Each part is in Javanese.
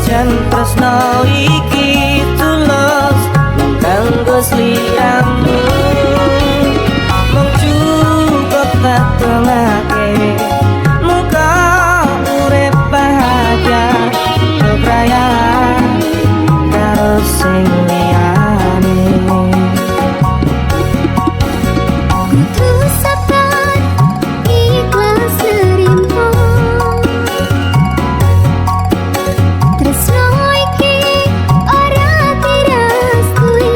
Senajan tresno iki tulus kanggo sliramu, mung cukup tak tengake muka urip bahagia bebrayan karo sing liyane. Kudu sabar ikhlas nerimo tresno iki ora direstui,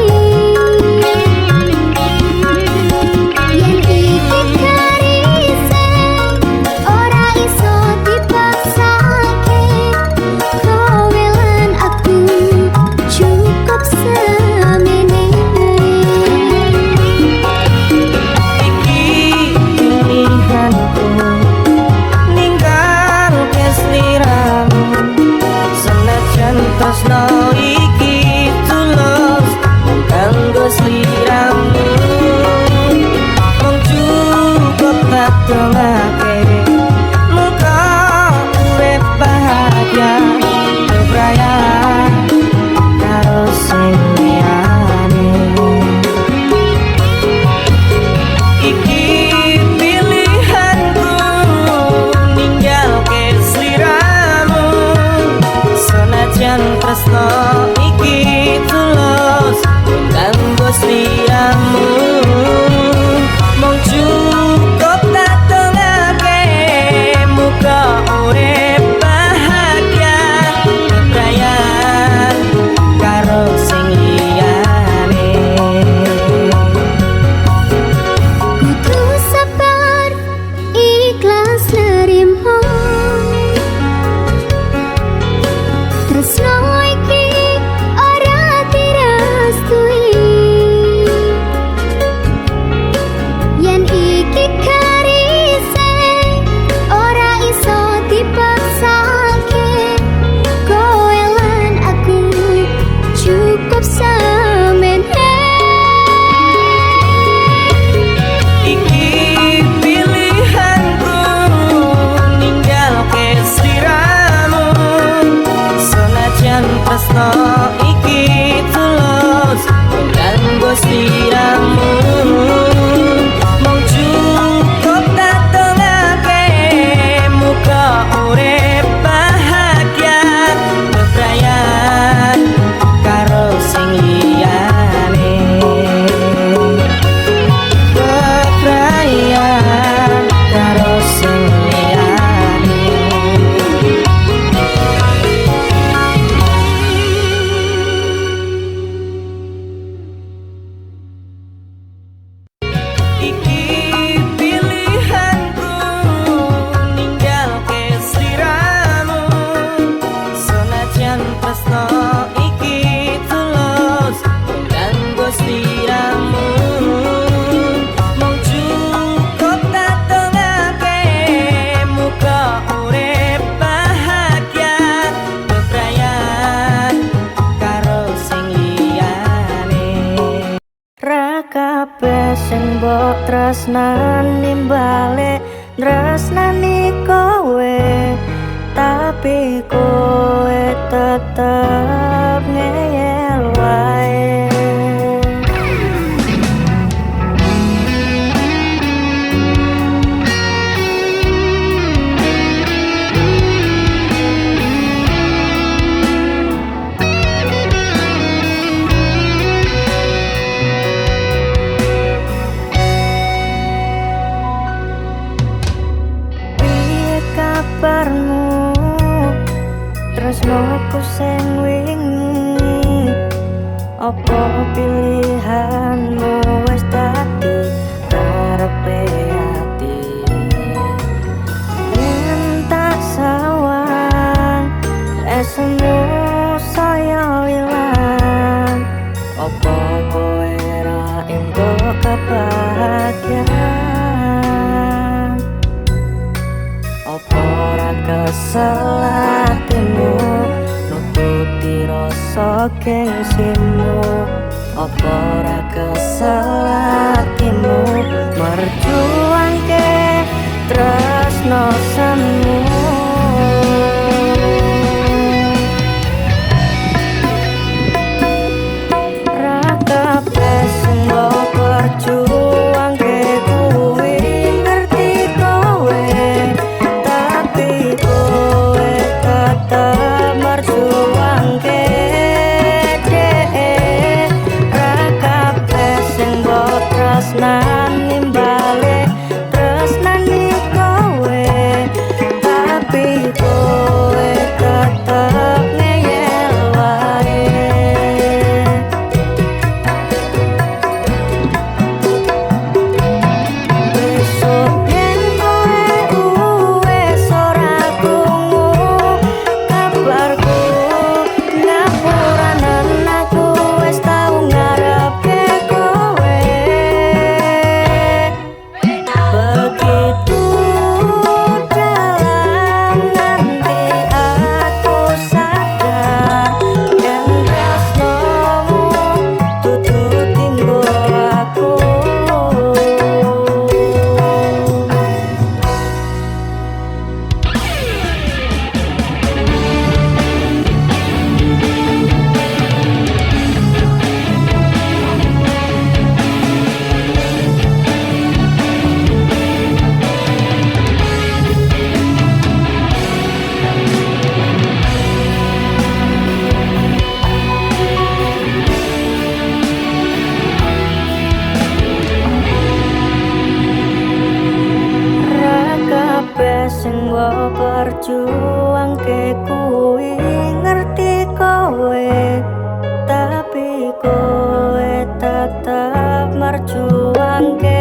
yen iki karise ora iso dipaksake, kowe lan aku cukup semene. Iki pilihanku ninggalke sliramu, senajan tresno iki tulus kanggo sliramu, mung cukup tak tengake muka urip bahagia bebrayan karo sing liyane. Iki pilihanku ninggalke sliramu, senajan tresno iki tulus kanggo sliramu, mung cukup tak tengake muka urip bahagia bebrayan karo sing liyane. Kudu sabar ikhlas nerimo tresno iki ora direstui, yen iki karise ora iso dipaksake, kowe lan aku cukup semene. Iki pilihanku ninggalke sliramu, senajan tresno iki tulus kanggo sliramu, mung cukup tak tengake muka urip bahagia bebrayan karo sing liyane. Bebrayan karo sing liyane. Iki pilihanku ninggalke sliramu, senajan tresno iki tulus kanggo sliramu, mung cukup tak tengake muka urip bahagia bebrayan karo sing liyane. Ra kabeh sing mbok tresnani balik tresnani kowe, tapi kowe tetep ngeyel wae. Piye kabarmu tresnoku sing wingi, apa pilihanmu wis dadi karepe ati, yen tak sawang esmu saya ilang, apa kowe ra entuk kebahagiaan, apa ora kesel atimu nututi rasa gengsimu, apa ora kesel atimu merjuangke tresno semu. mbok berjuang ke kuwi ngerti kowe, tapi kowe tetap merjuang ke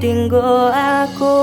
tinggo aku.